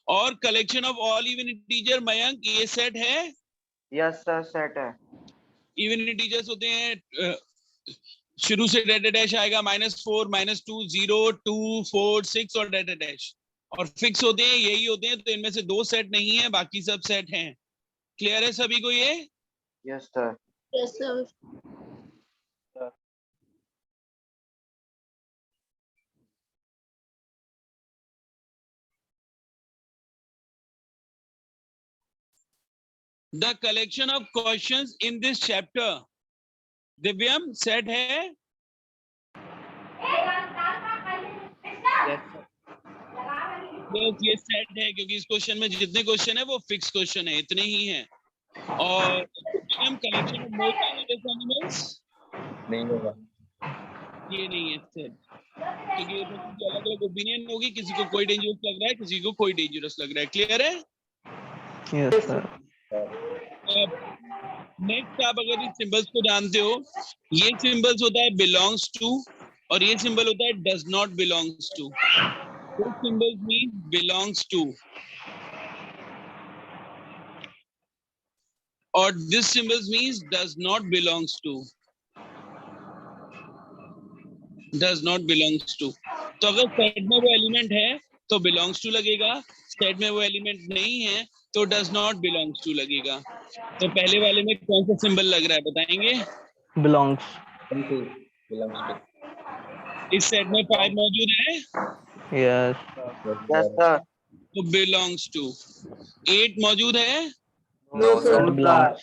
और collection of all even integer, Mayank, ये सेट है? यस सर, सेट है। इवन इंटीजर्स होते हैं, शुरू से डेटा डैश आएगा, -4, -2, 0, 2, 4, 6 और डेटा डैश, और फिक्स होते हैं, यही होते हैं। तो इनमें से 2 सेट नहीं है, बाकी सब सेट हैं। क्लियर है सभी को ये? Yes sir. Yes sir. The collection of questions in this chapter, Divyam, set है? yes, ये सेट है, क्योंकि इस क्वेश्चन में जितने क्वेश्चन है वो फिक्स क्वेश्चन है, इतने ही हैं। और कलेक्शन ऑफ मोस्ट एनिमल्स नहीं होगा। ये नहीं है सेट, क्योंकि अलग अलग ओपिनियन होगी, किसी को कोई डेंजरस लग रहा है, किसी को कोई डेंजरस लग रहा है। क्लियर है? Yes sir. नेक्स्ट, आप अगर इस सिंबल्स को जानते हो, ये सिंबल्स होता है बिलोंग्स टू, और ये सिंबल होता है does not belongs to. This symbol means belongs to, और this symbol means does not belongs to. Does not belongs to. तो अगर सेट में वो एलिमेंट है तो बिलोंग्स टू लगेगा, सेट में वो एलिमेंट नहीं है तो डज नॉट बिलोंग्स टू लगेगा। तो पहले वाले में कौन सा सिंबल लग रहा है बताएंगे? बिलोंग्स। इस सेट में 5 मौजूद है, यस। Yes sir. तो बिलोंग्स टू। 8 मौजूद है, no sir. Belongs.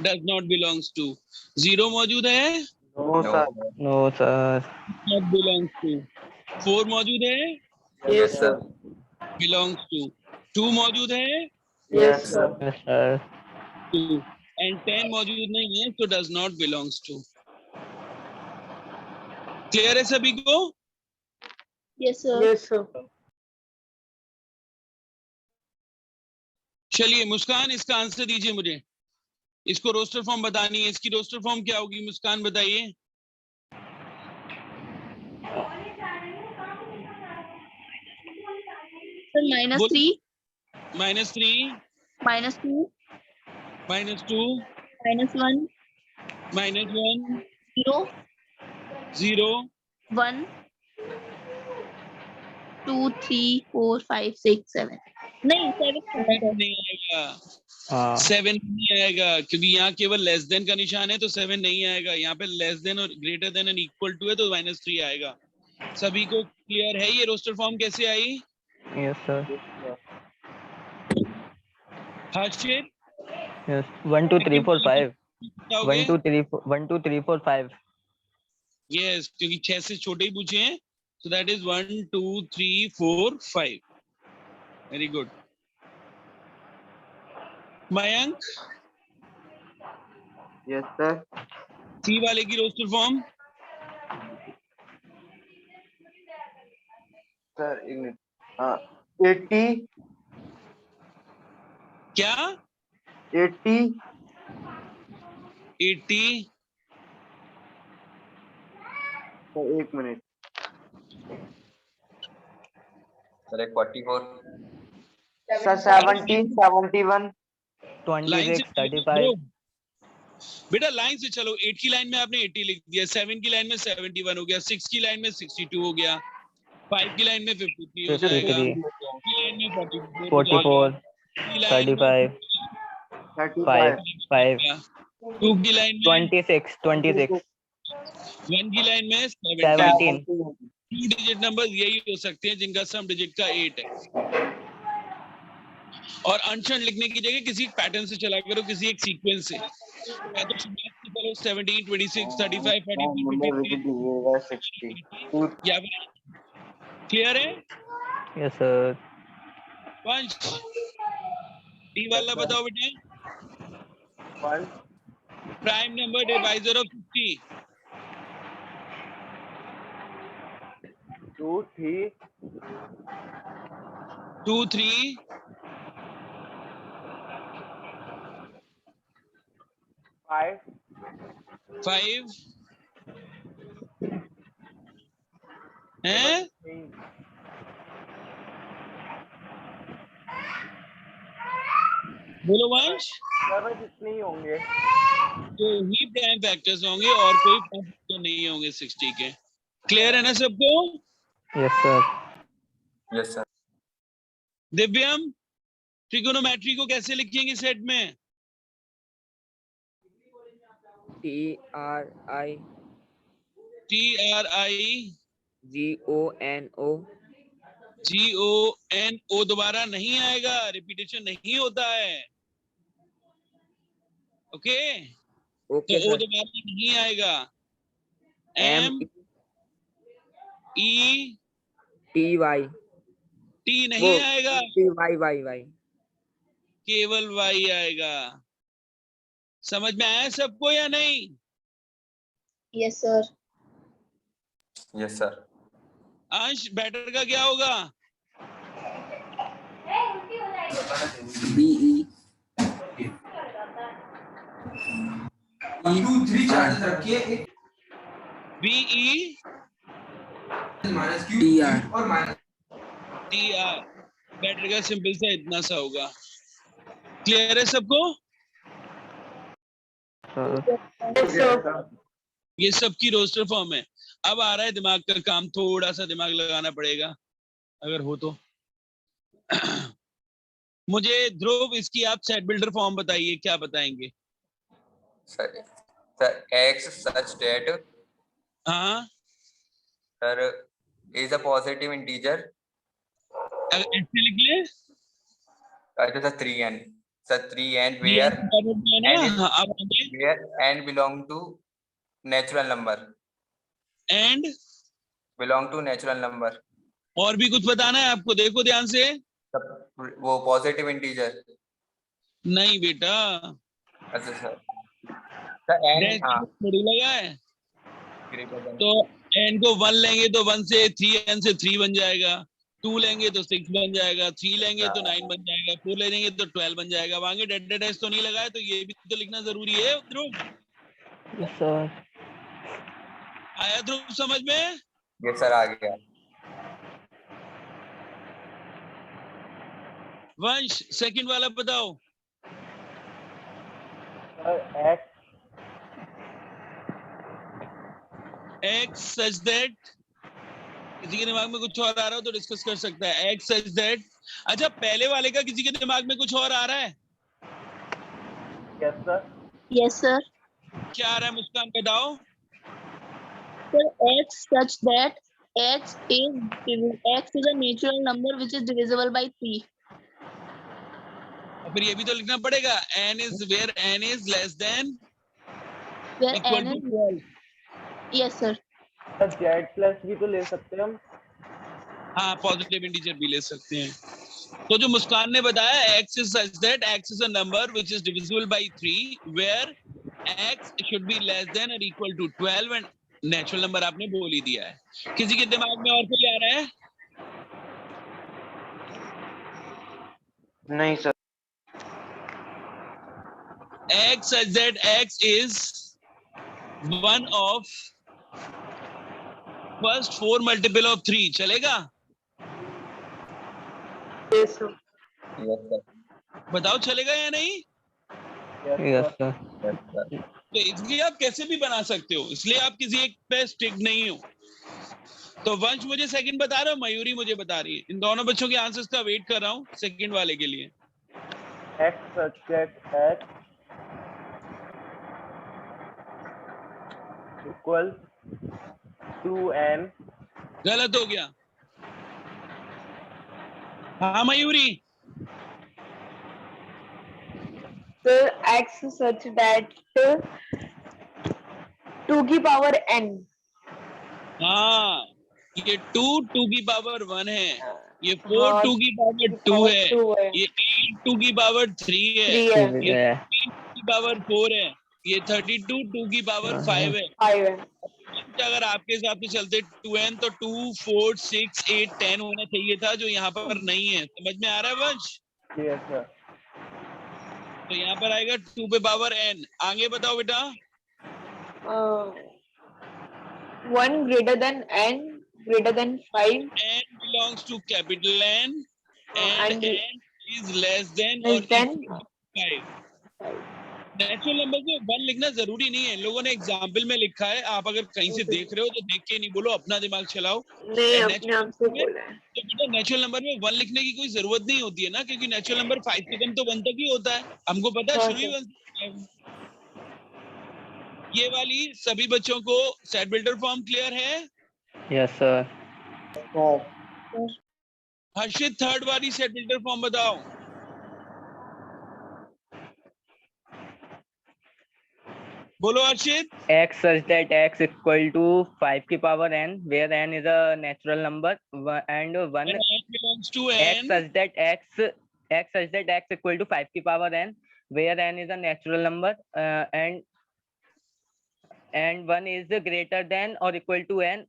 Does not belongs to. 0 मौजूद है, no sir. No sir. Not belongs to. 4 मौजूद है, यस सर। Belongs to. 2 मौजूद है, yes sir. Yes sir. 2, and 10 मौजूद नहीं है, तो does not belongs to. Clear है सभी को? Yes sir. Yes sir. चलिए मुस्कान, इसका आंसर दीजिए मुझे। इसको रोस्टर फॉर्म बतानी है, इसकी रोस्टर फॉर्म क्या होगी? मुस्कान बताइए। सर -3, -3, -2, -2, -1, -1, 0, 0, 1, 2, 3, 4, 5, 6, 7। नहीं 7 नहीं आएगा। हाँ 7 नहीं आएगा, क्योंकि यहाँ केवल लेस देन का निशान है, तो 7 नहीं आएगा। यहाँ पे लेस देन और greater than and equal to है, तो -3 आएगा। सभी को क्लियर है ये रोस्टर फॉर्म कैसे आई? Yes sir. हर्षित, Yes. 1 2 3 4 5. 1 बताओगे? 2 3 4 1 2 3 4 5. यस, क्योंकि 6 से छोटे ही पूछे हैं, so that is 1 2 3 4 5. Very good. Mayank, yes sir. C वाले की रोस्टर फॉर्म. सर 80 क्या? 80 80. Sir 1 minute. सर 44. सर 70 71. 26 चलो 35. बेटा, लाइन से चलो. 8 की लाइन में आपने 80 लिख दिया, 7 की लाइन में 71 हो गया, 6 की लाइन में 62 हो गया, 5 की लाइन में 53 हो जाएगा, 53. 4 की लाइन में 44 हो 44. जाएगा, 3 की लाइन में 35. 5 5. 2 की लाइन में 26 26. 1 की लाइन में 17. 17. 2 डिजिट नंबर यही हो सकते हैं जिनका सम डिजिट का 8 है. और अंश लिखने की जगह किसी पैटर्न से चला करो, किसी एक सीक्वेंस से. या तो शुरुआत से करो 17 26 35 44 53. या क्लियर है? Yes sir. वंश, डी वाला बताओ बेटे. 1 प्राइम नंबर डिवाइजर ऑफ 50. 2 3 2 3 5 5 हैं. बोलो वंश. सर बस इतने ही होंगे. तो ही प्राइम फैक्टर्स होंगे और कोई प्राइम फैक्टर नहीं होंगे 60 के. क्लियर है ना सबको? Yes sir. Yes sir. Divyam, trigonometry को कैसे लिखेंगे सेट में? TRI TRI GONO GONO. दोबारा नहीं आएगा, रिपीटेशन नहीं होता है. ओके, ओके तो ओ सर. दोबारा नहीं आएगा. MTY MET नहीं आएगा, TY केवल Y आएगा. समझ में आया सबको या नहीं? Yes sir. Yes sir. अंश, बैटर का क्या होगा? BE 1 2 3 चार्जेस रखिए. BE माइनस क्यू TR और माइनस TR. बैटर का सिंपल सा इतना सा होगा. क्लियर है सबको? ये सबकी रोस्टर फॉर्म है. अब आ रहा है दिमाग का काम, थोड़ा सा दिमाग लगाना पड़ेगा अगर हो तो. मुझे ध्रुव इसकी आप सेट बिल्डर फॉर्म बताइए, क्या बताएंगे? सर x such that हाँ, sir is a positive integer. ऐसे लिख ले. अच्छा sir 3n. Sir 3n where n is where n belong to natural number. And belong to natural number. और भी कुछ बताना है आपको? देखो ध्यान से. वो पॉजिटिव इंटीजर. नहीं बेटा, अच्छा सर. सर n हाँ थोड़ी लगा है. तो n को 1 लेंगे तो 1 से 3n से 3 बन जाएगा, 2 लेंगे तो 6 बन जाएगा, 3 लेंगे तो 9 बन जाएगा, 4 लेंगे तो 12 बन जाएगा. आगे डेड तो नहीं लगा है, तो ये भी तो लिखना जरूरी है. ध्रुव Yes sir. आया? ध्रुव समझ में? ये सर आ गया. वंश, सेकंड वाला बताओ. X such that, किसी के दिमाग में कुछ और आ रहा हो तो डिस्कस कर सकता है. X such that. अच्छा, पहले वाले का किसी के दिमाग में कुछ और आ रहा है? Yes sir. Yes sir. क्या आ रहा है मुस्कान, बताओ. Sir, x such that x is a natural number which is divisible by 3. फिर ये भी तो लिखना पड़ेगा, n is where n is less than where equal n to is 12. yes sir sir Z plus भी तो ले सकते हैं हम। हाँ, पॉजिटिव इंटीजर भी ले सकते हैं। तो जो मुस्कान ने बताया, x is such that x is a number which is divisible by 3 where x should be less than or equal to 12 and natural number आपने बोल ही दिया है। किसी के दिमाग में और कोई आ रहा है? नहीं sir. x such that x is one of first 4 multiple of 3 चलेगा? Yes, sir. बताओ चलेगा या नहीं? Yes sir. तो इसलिए आप कैसे भी बना सकते हो, इसलिए आप किसी एक पे स्टिक नहीं हो। तो वंश मुझे सेकंड बता रहा है, मयूरी मुझे बता रही है। इन दोनों बच्चों के आंसर्स का वेट कर रहा हूँ सेकंड वाले के लिए। x such that x equal to n। गलत हो गया। हाँ Mayuri, Sir, x such that 2 की power n। हाँ ये 2 की पावर 1 है, ये 4 हाँ, 2 की पावर 2 है, 2 है, ये 8 2 की पावर 3 है, 3 है, ये 3 की पावर 4 है, ये 32 2 की पावर 5 है। 5 है। अगर आपके हिसाब से चलते 2n तो 2 4 6 8 10 होना चाहिए था, जो यहाँ पर नहीं है। समझ में आ रहा है वंश? Yes sir. तो यहाँ पर आएगा 2 पे पावर n। आगे बताओ बेटा। 1 greater than n greater than 5 n belongs to capital N and and n is less than or less than equal to 5। Natural number में 1 लिखना जरूरी नहीं है, लोगों ने एग्जाम्पल में लिखा है। आप अगर कहीं से देख रहे हो तो देख के नहीं बोलो, अपना दिमाग चलाओ। नहीं अपने आप से बोला है। तो बेटा नेचुरल नंबर में 1 लिखने की कोई जरूरत नहीं होती है ना, क्योंकि नेचुरल नंबर 5 से कम तो 1 तक ही होता है। हमको पता है हाँ, शुरू ही 1 से है। ये वाली सभी बच्चों को सेट बिल्डर फॉर्म क्लियर है? Yes sir. हर्षित थर्ड वाली सेट बिल्डर फॉर्म बताओ। बोलो हर्षित। x such that x equal to 5 की power n where n is a natural number and 1 belongs to x n such that x equal to 5 की power n where n is a natural number and 1 is greater than or equal to n।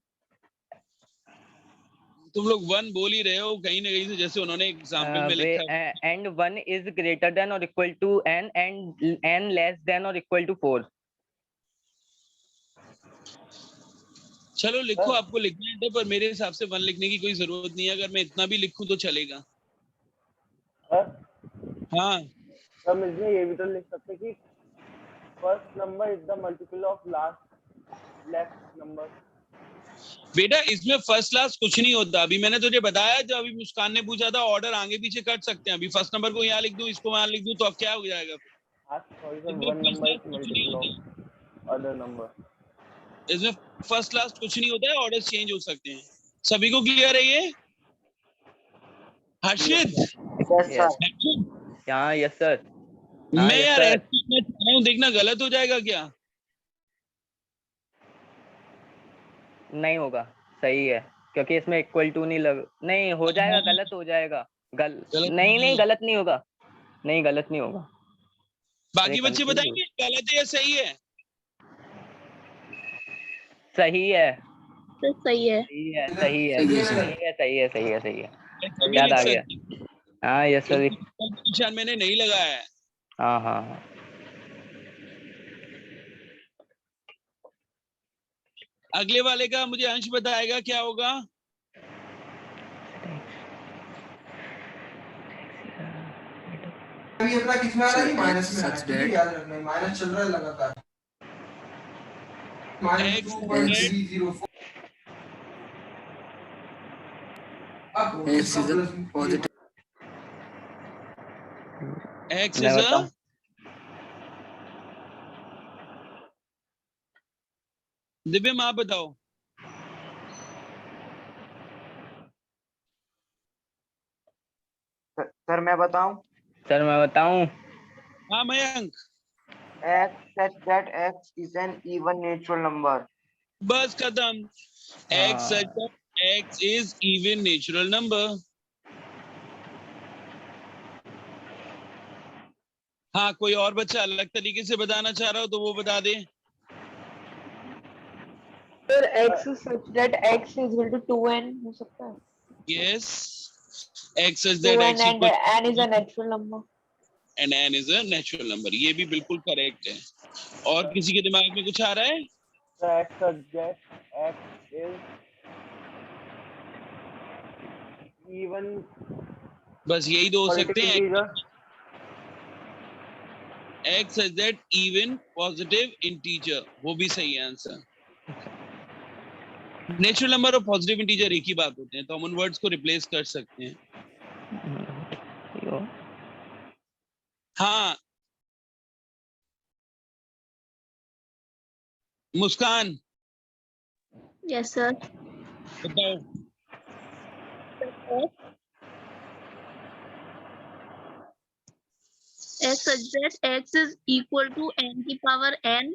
तुम लोग 1 बोल ही रहे हो कहीं ना कहीं से, जैसे उन्होंने एग्जाम्पल में लिखा है। and 1 is greater than or equal to n and n less than or equal to 4। चलो लिखो, आपको लिखना है पर मेरे हिसाब से 1 लिखने की कोई जरूरत नहीं है। अगर मैं इतना भी लिखूं तो चलेगा। हाँ हम इसमें ये भी तो लिख सकते कि first number is the multiple of last left number. बेटा इसमें फर्स्ट क्लास कुछ नहीं होता। अभी मैंने तुझे बताया, जो अभी मुस्कान ने पूछा था, ऑर्डर आगे पीछे कर सकते हैं। अभी फर्स्ट नंबर को यहाँ लिख दूं, इसको वहां लिख दूं, तो अब क्या हो जाएगा? इसमें फर्स्ट क्लास कुछ नहीं होता है, ऑर्डर चेंज हो सकते हैं। सभी को क्लियर है ये? हर्षित हाँ यस सर। मैं यार ऐसे चाह रहा हूँ, देखना गलत हो जाएगा क्या? नहीं होगा, सही है, क्योंकि इसमें इक्वल टू नहीं हो जाएगा, गलत हो जाएगा। नहीं गलत नहीं होगा, नहीं गलत नहीं होगा। बाकी बच्चे बताएंगे गलत है या सही है? सही है, सही है, सही है। याद आ गया। हाँ यस सर। निशान मैंने नहीं लगाया है। हाँ। अगले वाले का मुझे अंश बताएगा क्या होगा? अभी अपना कितना आ रहा है? माइनस में आ रहा है। याद रखना, माइनस चल रहा है लगातार। -2.304। अब x is a positive। x is a दिव्यम आप बताओ। सर मैं बताऊं? सर मैं बताऊं? हाँ Mayank, X such that X is an even natural number. बस खत्म। X such हाँ, that X is even natural number। हाँ, कोई और बच्चा अलग तरीके से बताना चाह रहा हो तो वो बता दे। Sir x such that x is equal to 2n हो सकता है? Yes, X such that 2n X and equal n is a natural number. and N is a natural number। ये भी बिल्कुल करेक्ट है। और किसी के दिमाग में कुछ आ रहा है? So X such that X is even बस यही दो हो सकते positive हैं। integer. X such that even positive integer, वो भी सही है आंसर। नेचुरल नंबर और पॉजिटिव इंटीजर एक ही बात होते हैं, तो हम उन वर्ड्स को रिप्लेस कर सकते हैं। यो, हाँ मुस्कान यस सर। बताओ। X such that X is equal to n की power n,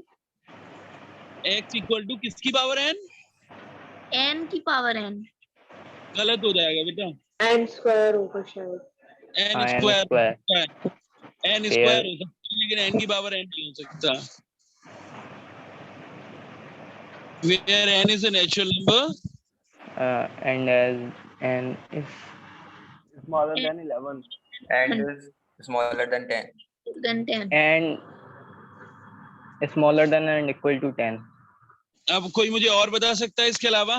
X equal to किसकी पावर n? n की पावर n। गलत हो जाएगा बेटा, n स्क्वायर होगा शायद। n हाँ, n square square. n square हो सकता है लेकिन n की पावर n नहीं हो सकता। Where n is a natural number and as n is Smaller than 11. And is smaller than 10. Then 10। and smaller than and equal to 10। अब कोई मुझे और बता सकता है इसके अलावा?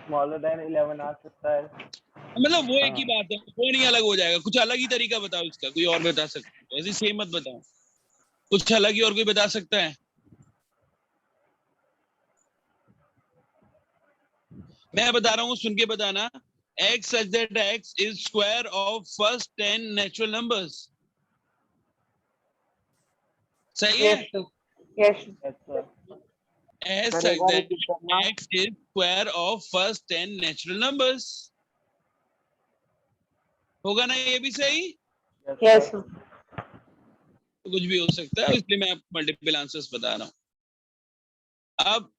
Smaller than 11 आ सकता है। मतलब वो एक ही बात है, वो नहीं अलग हो जाएगा। कुछ अलग ही तरीका बताओ इसका, कोई और बता सकता है? ऐसे सेम मत बताओ, कुछ अलग ही और कोई बता सकता है? मैं बता रहा हूँ, सुन के बताना। X such that X is square of first 10 natural numbers। सही है? Yes sir. Yes sir. Yes, sir. S Sir, such एक बार that repeat करना। X is square of first 10 natural numbers। होगा ना ये भी सही? Yes sir. तो कुछ भी हो सकता है, इसलिए मैं आपको मल्टीपल आंसर्स बता रहा हूँ। अब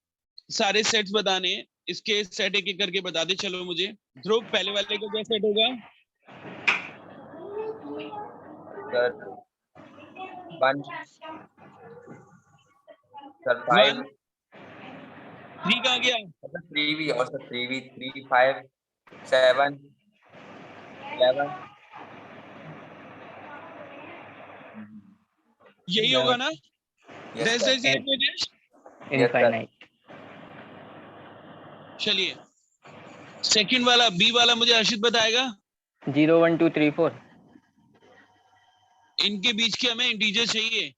सारे सेट्स बताने, इसके सेट एक एक करके बता दे। चलो मुझे ध्रुव, पहले वाले का क्या सेट होगा? Sir, 1. Sir, 5. 1 3 कहाँ गया? Sir, 3 भी और सर 3 भी 3 5 7 11। यही होगा ना? Yes, That's sir. the मुझे। infinite। चलिए सेकंड वाला बी वाला मुझे अर्शित बताएगा। 0 1 2 3 4। इनके बीच के हमें इंटीजर चाहिए,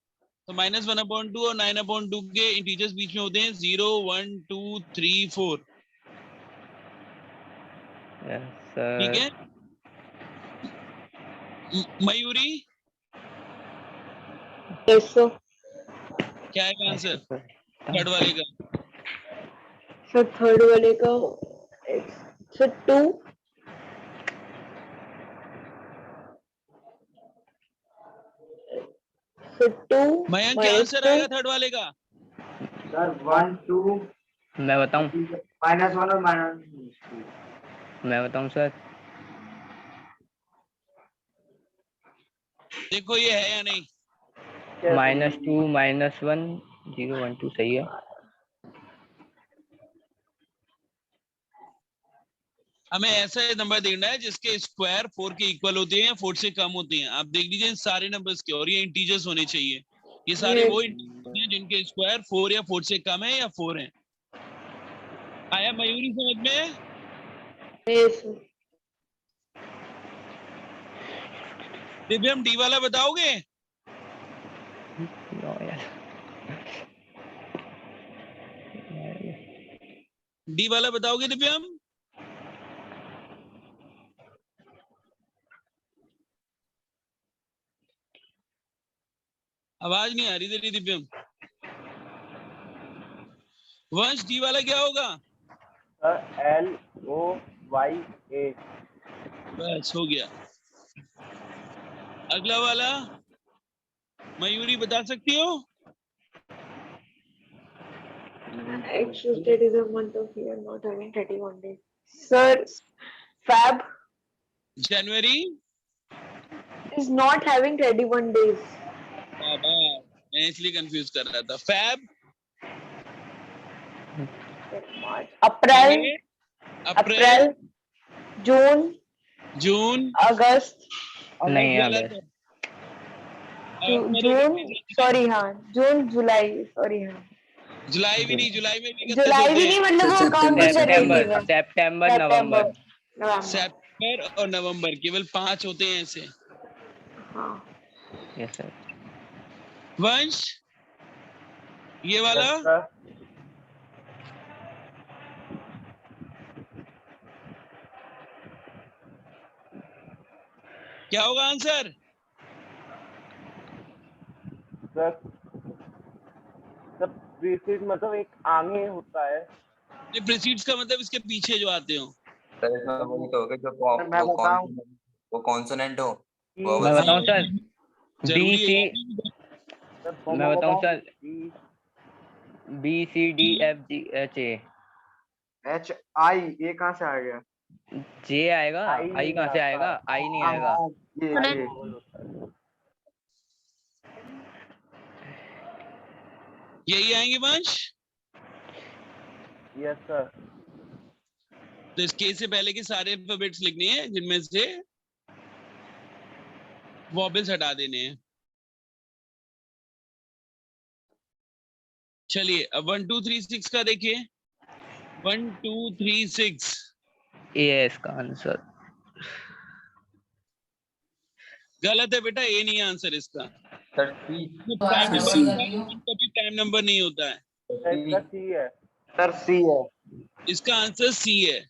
तो -1/2 और 9/2 के इंटीजर्स बीच में होते हैं 0 1 2 3 4। Yes sir। ठीक है। Mayuri Yes sir. क्या है आंसर थर्ड वाले का? सर थर्ड वाले का सर 2। सर 2 मयंक क्या आंसर आएगा थर्ड वाले का? Sir, 1 2 मैं बताऊं? -1 और -2। मैं बताऊं सर? देखो ये है या नहीं? -2 -1 0 1 2 सही है। हमें ऐसा नंबर देखना है जिसके स्क्वायर 4 के इक्वल होते हैं या 4 से कम होते हैं। आप देख लीजिए इन सारे नंबर्स के, और ये इंटीजर्स होने चाहिए। ये सारे वो इंटीजर्स हैं जिनके स्क्वायर 4 या 4 से कम है या 4 है। आया मयूरी समझ में? Yes sir. दिव्यम डी वाला बताओगे? डी वाला बताओगे दिव्यम? आवाज नहीं आ रही तेरी दिव्यम। वंश डी वाला क्या होगा? Sir, LOYA। बस हो गया। अगला वाला मयूरी बता सकती हो? Actual state is a month of year not having 31 days. Sir, Fab January, is not having 31 days. मैं इसलिए कंफ्यूज कर रहा था। फैब, March, April, अप्रैल, June, जून, August, नहीं है गलत अगर। है। June, sorry हाँ, June, July, sorry हाँ, जुलाई भी नहीं, जुलाई में भी जुलाई भी नहीं मतलब वो काउंट नहीं कर रही सितंबर, थी। सितंबर, नवंबर। नवंबर, सितंबर और नवंबर केवल 5 होते हैं ऐसे। हाँ, यस सर। वंश, ये वाला Yes, sir. क्या होगा आंसर? Sir, प्रीसीड मतलब एक आगे होता है। ये प्रीसीड्स का मतलब इसके पीछे जो आते हो। सर इसमें वही तो होगा जो मैं बताऊं? वो कॉन्सोनेंट हो। मैं बताऊं सर? जरूरी बी सी, सर मैं बताऊं sir? B C D F G H A. H I, ये कहाँ से आ गया? जे आएगा, आई कहाँ से आएगा? आई नहीं आएगा। यही आएंगे वंश। Yes sir. तो इस के से पहले के सारे अल्फाबेट्स लिखने हैं जिनमें से वॉबल्स हटा देने हैं। चलिए अब 1 2 3 6 का देखिए। 1 2 3 6 ए है इसका आंसर। गलत है बेटा, ये नहीं है आंसर इसका। सर कभी टाइम नंबर नहीं होता है। इसका सी है सर, सी है। इसका आंसर सी है,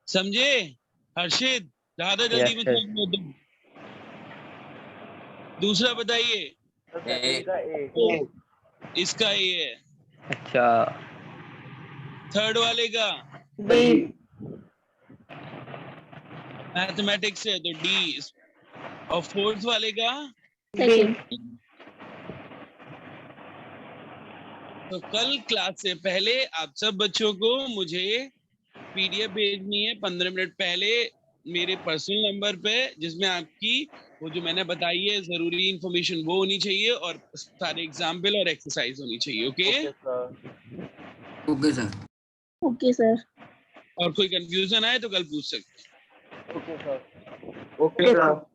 समझे हर्षित? ज्यादा जल्दी Yes, मत। दूसरा बताइए। इसका ए है। अच्छा। थर्ड वाले का डी, मैथमेटिक्स है तो डी। और फोर्थ वाले का सेकंड। तो कल क्लास से पहले आप सब बच्चों को मुझे पीडीएफ भेजनी है 15 मिनट पहले मेरे पर्सनल नंबर पे, जिसमें आपकी वो जो मैंने बताई है जरूरी इंफॉर्मेशन वो होनी चाहिए और सारे एग्जाम्पल और एक्सरसाइज होनी चाहिए। Okay okay sir. Okay sir. और कोई कंफ्यूजन आए तो कल पूछ सकते हैं। Okay sir. Okay sir.